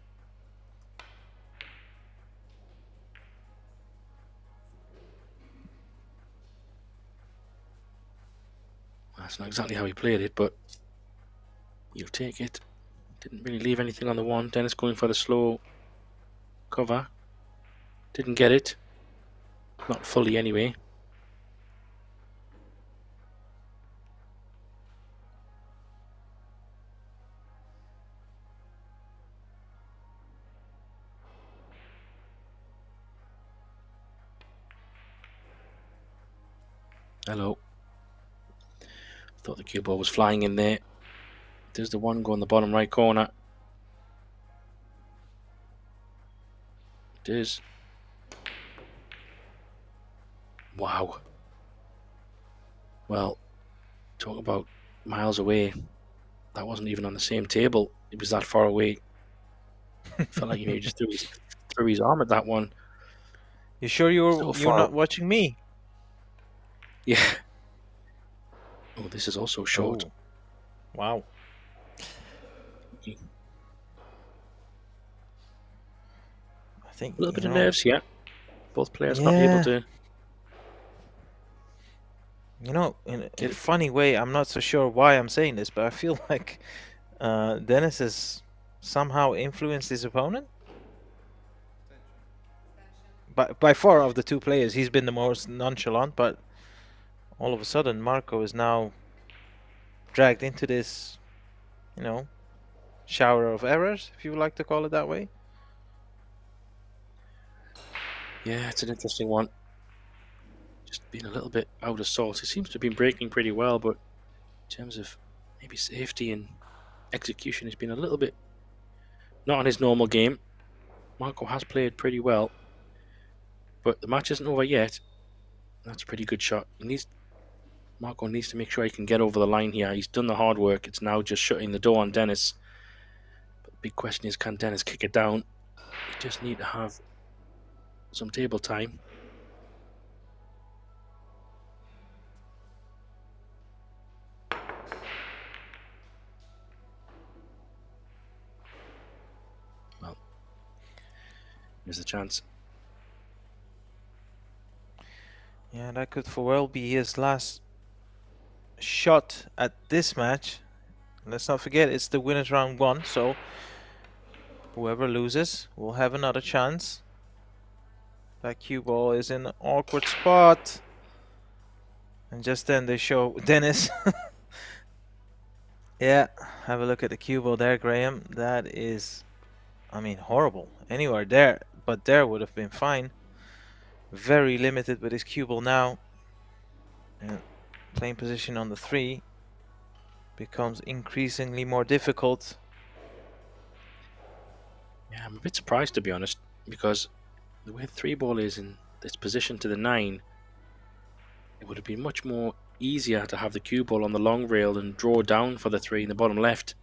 That's not exactly how he played it, but you'll take it. Didn't really leave anything on the one. Dennis going for the slow cover. Didn't get it. Not fully anyway. Hello. Thought the cue ball was flying in there. There's the one go in the bottom right corner. It is. Wow. Well, talk about miles away. That wasn't even on the same table. It was that far away. Felt like he just threw his arm at that one. You sure you're not watching me? Yeah. Oh, this is also short. Oh. Wow. I think a little bit of nerves here. Both players not able to. In a funny way, I'm not so sure why I'm saying this, but I feel like Dennis has somehow influenced his opponent. By far of the two players, he's been the most nonchalant, but all of a sudden Marco is now dragged into this, shower of errors, if you would like to call it that way. Yeah, it's an interesting one. Just being a little bit out of sorts. He seems to have been breaking pretty well, but in terms of maybe safety and execution, he's been a little bit not on his normal game. Marco has played pretty well, but the match isn't over yet. That's a pretty good shot. Marco needs to make sure he can get over the line here. He's done the hard work. It's now just shutting the door on Dennis. But the big question is, can Dennis kick it down? You just need to have some table time. Well, here's the chance. Yeah, that could for well be his last shot at this match. Let's not forget, it's the winners round 1, so whoever loses will have another chance. That cue ball is in an awkward spot. And just then they show Dennis. Yeah, have a look at the cue ball there, Graham. That is, horrible. Anywhere there, but there would have been fine. Very limited with his cue ball now. And playing position on the 3 becomes increasingly more difficult. Yeah, I'm a bit surprised, to be honest, because the way the 3 ball is in this position to the 9, it would have been much more easier to have the cue ball on the long rail and draw down for the 3 in the bottom left.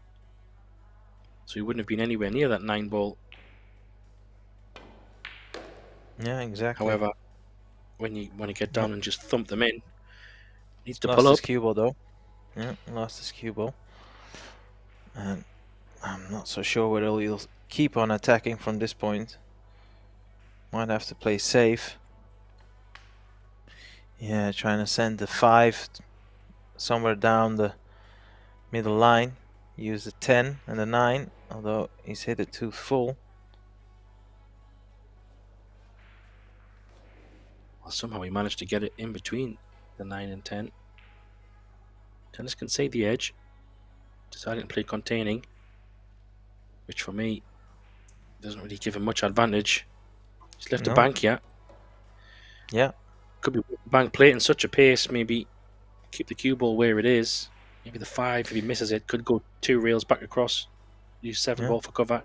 So he wouldn't have been anywhere near that 9 ball. Yeah, exactly. However, when you want to get down and just thump them in, needs to lost pull up. His cue ball though. Yeah, lost his cue ball. And I'm not so sure whether he'll keep on attacking from this point. Might have to play safe. Yeah, trying to send the 5 somewhere down the middle line. Use the 10 and the 9, although he's hit it too full. Well, somehow he managed to get it in between the 9 and 10. Dennis can save the edge. Deciding to play containing, which for me doesn't really give him much advantage. He's left a bank yet. Yeah. Could be bank plate in such a pace, maybe keep the cue ball where it is. Maybe the 5, if he misses it, could go 2 rails back across. Use 7 ball for cover.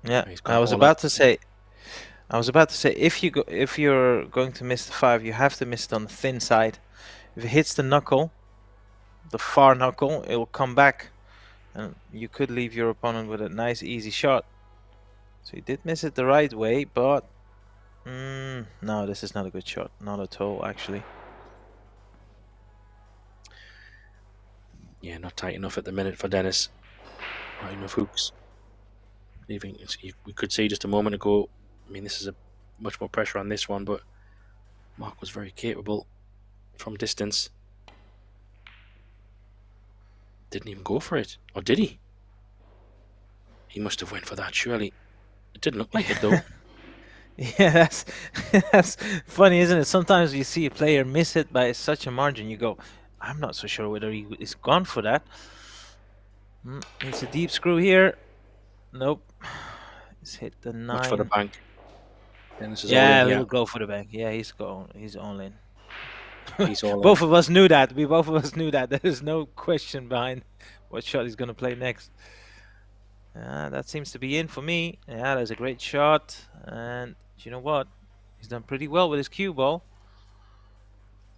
Yeah, I was about to say if you're going to miss the 5, you have to miss it on the thin side. If it hits the knuckle, the far knuckle, it will come back, and you could leave your opponent with a nice easy shot. So he did miss it the right way, but no, this is not a good shot. Not at all, actually. Yeah, not tight enough at the minute for Dennis. Not enough hooks. Leaving, we could see just a moment ago. I mean, this is a much more pressure on this one, but Mark was very capable from distance. Didn't even go for it, or did he? He must have went for that, surely. It didn't look like it though. Yeah, that's funny, isn't it? Sometimes you see a player miss it by such a margin, you go, I'm not so sure whether he is gone for that. It's a deep screw here. Nope. He's hit the 9. Much for the bank. Dennis is all Yeah, in here. he'll go for the bank. Yeah, he's all in. He's all in. Both of us knew that. We both of us knew that. There's no question behind what shot he's going to play next. That seems to be in for me. Yeah, that's a great shot. And you know what? He's done pretty well with his cue ball.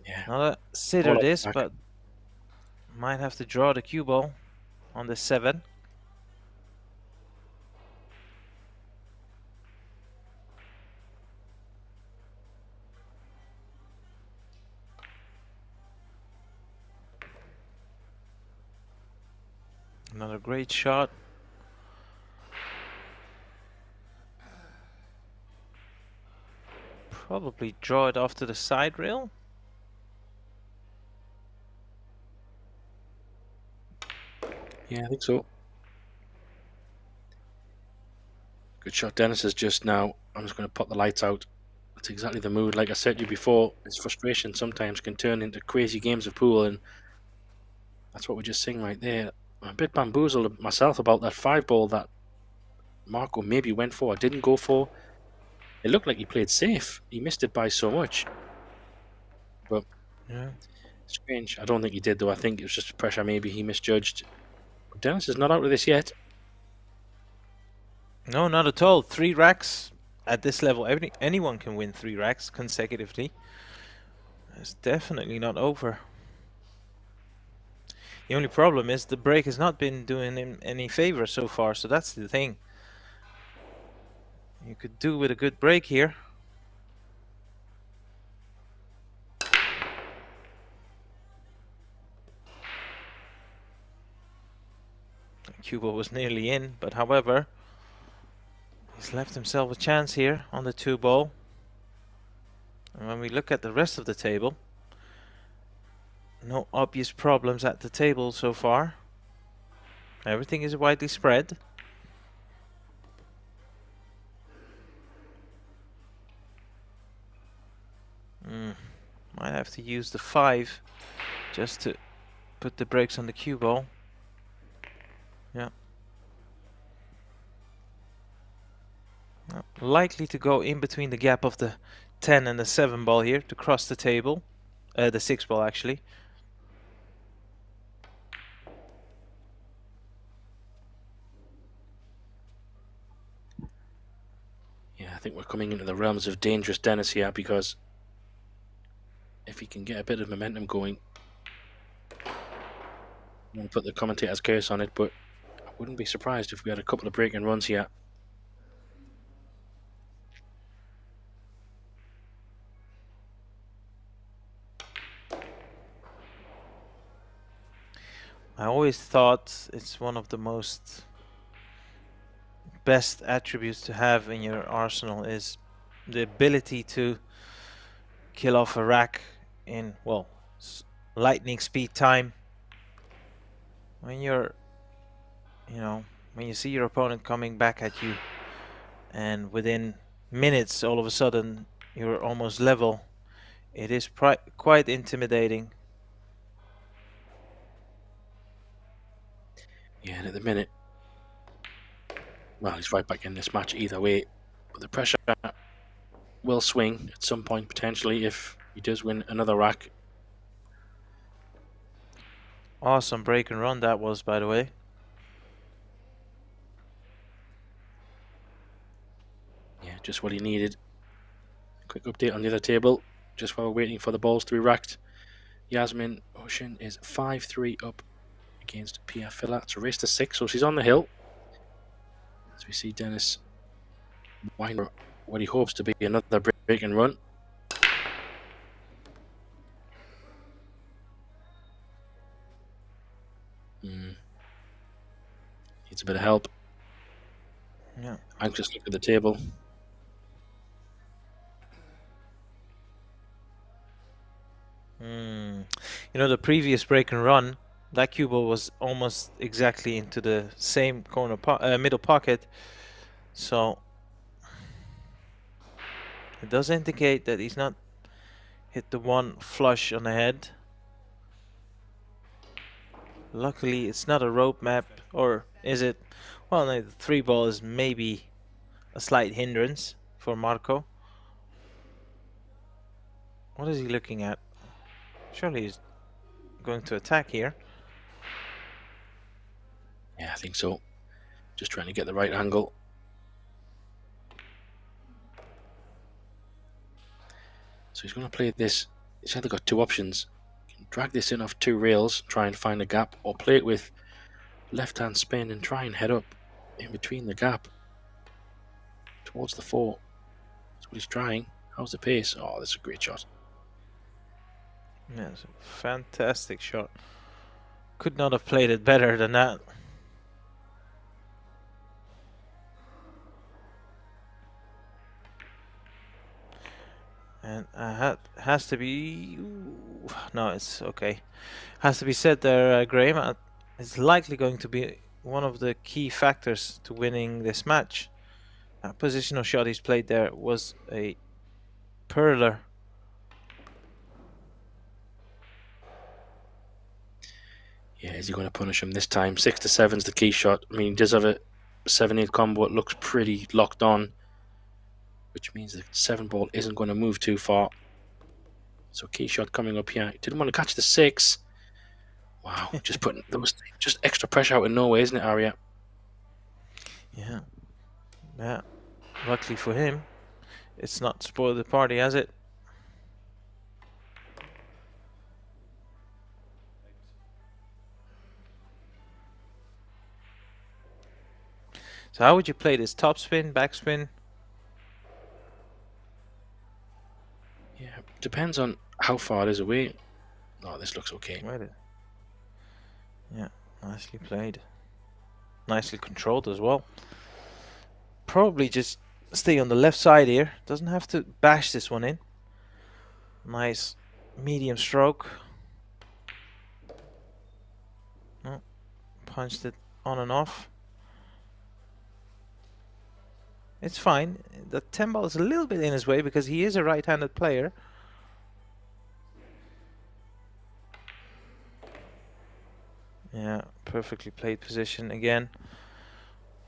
Yeah. Not a sitter this, but might have to draw the cue ball on the 7. Another great shot. Probably draw it off to the side rail. Yeah, I think so. Good shot. Dennis is just now. I'm just going to put the lights out. That's exactly the mood. Like I said to you before, his frustration sometimes can turn into crazy games of pool, and that's what we're just seeing right there. I'm a bit bamboozled myself about that 5 ball that Marco maybe went for or didn't go for. It looked like he played safe. He missed it by so much. But yeah, strange. I don't think he did though. I think it was just pressure. Maybe he misjudged. But Dennis is not out of this yet. No, not at all. 3 racks at this level. Anyone can win 3 racks consecutively. It's definitely not over. The only problem is the break has not been doing him any favor so far, so that's the thing. You could do with a good break here. Cuba was nearly in, but however, he's left himself a chance here on the 2 ball. And when we look at the rest of the table, no obvious problems at the table so far. Everything is widely spread. Might have to use the 5 just to put the brakes on the cue ball. Yeah. Likely to go in between the gap of the 10 and the 7 ball here to cross the table. The 6 ball actually. Yeah, I think we're coming into the realms of dangerous Dennis here, because if he can get a bit of momentum going, I'm going to put the commentator's curse on it, but I wouldn't be surprised if we had a couple of breaking runs here. I always thought it's one of the most best attributes to have in your arsenal is the ability to kill off a rack in, well, lightning speed time. When you're, when you see your opponent coming back at you and within minutes all of a sudden you're almost level, it is quite intimidating. Yeah, and at the minute, well, he's right back in this match either way, but the pressure will swing at some point potentially if he does win another rack. Awesome break and run that was, by the way. Yeah, just what he needed. Quick update on the other table, just while we're waiting for the balls to be racked. Yasmin Hushin is 5-3 up against Pia Filler. It's a race to 6, so she's on the hill. As we see Dennis wind what he hopes to be another break and run. Needs a bit of help. Yeah. Anxious look at the table. You know, the previous break and run, that cue ball was almost exactly into the same corner middle pocket, so it does indicate that he's not hit the one flush on the head. Luckily, it's not a rope map, or is it? Well, no, the 3 ball is maybe a slight hindrance for Marco. What is he looking at? Surely he's going to attack here. Yeah, I think so. Just trying to get the right angle. So he's going to play this. He's either got 2 options. He can drag this in off 2 rails, try and find a gap, or play it with left-hand spin and try and head up in between the gap towards the 4. That's what he's trying. How's the pace? Oh, that's a great shot. Yeah, it's a fantastic shot. Could not have played it better than that. And has to be... Ooh, no, it's okay. Has to be said there, Graham. It's likely going to be one of the key factors to winning this match. That positional shot he's played there was a perler. Yeah, is he going to punish him this time? 6-7 is the key shot. I mean, he does have a 7-8 combo. It looks pretty locked on, which means the 7 ball isn't going to move too far. So key shot coming up here. He didn't want to catch the 6. Wow, just putting just extra pressure out in Norway, isn't it, Arya? Yeah. Yeah. Luckily for him, it's not spoiled the party, has it? So how would you play this? Top spin, backspin? Yeah, depends on how far it is away. Oh, this looks okay. Yeah, nicely played. Nicely controlled as well. Probably just stay on the left side here. Doesn't have to bash this one in. Nice medium stroke. Oh, punched it on and off. It's fine. The 10 ball is a little bit in his way because he is a right-handed player. Yeah, perfectly played position again.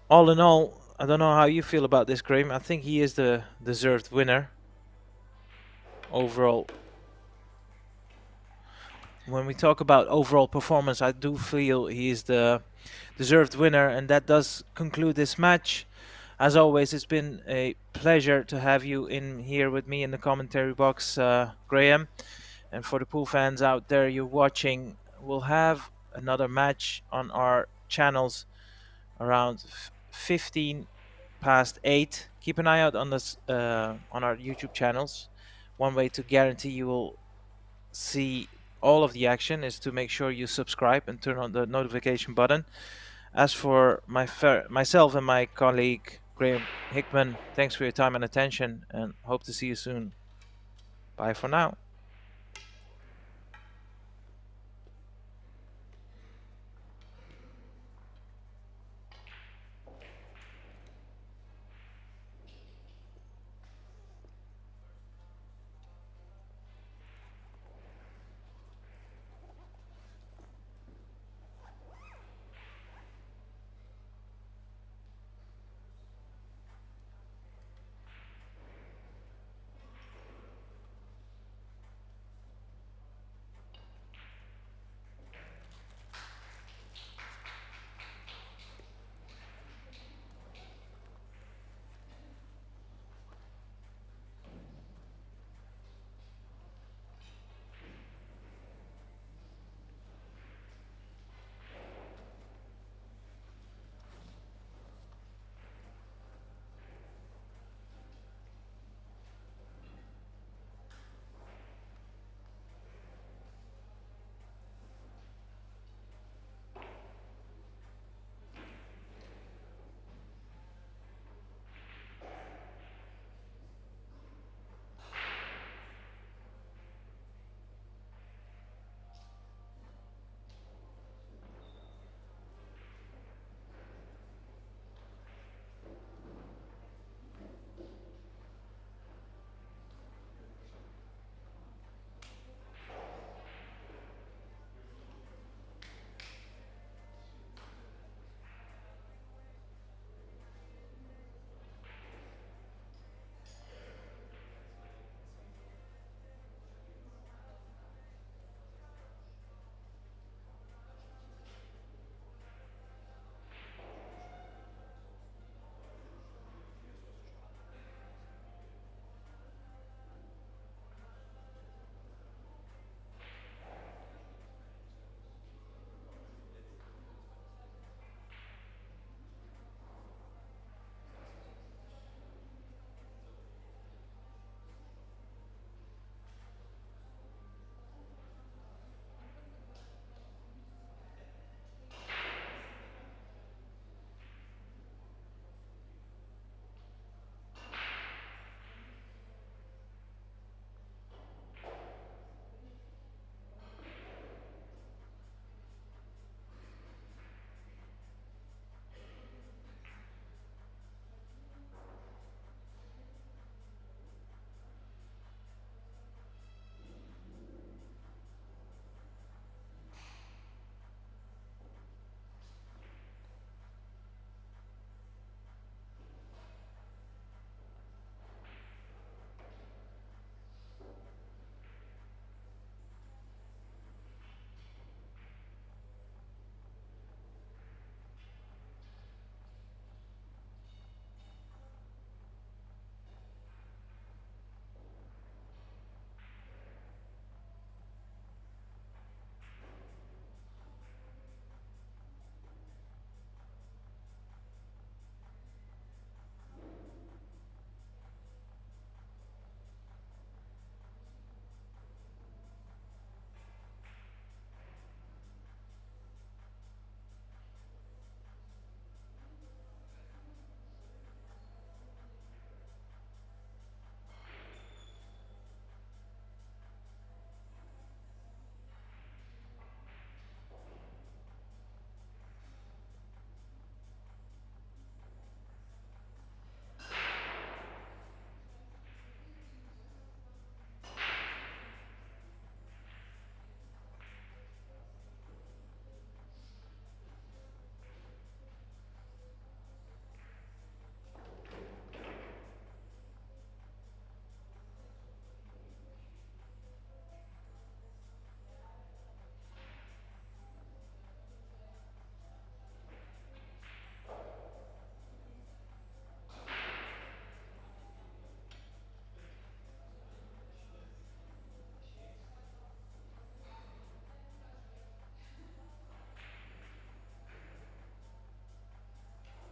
All in all, I don't know how you feel about this, Graham. I think he is the deserved winner overall. When we talk about overall performance, I do feel he is the deserved winner, and that does conclude this match. As always, it's been a pleasure to have you in here with me in the commentary box, Graham. And for the pool fans out there, you're watching, we'll have another match on our channels around 15 past 8. Keep an eye out on this on our YouTube channels. One way to guarantee you will see all of the action is to make sure you subscribe and turn on the notification button. As for myself and my colleague Graham Hickman, thanks for your time and attention, and hope to see you soon. Bye for now.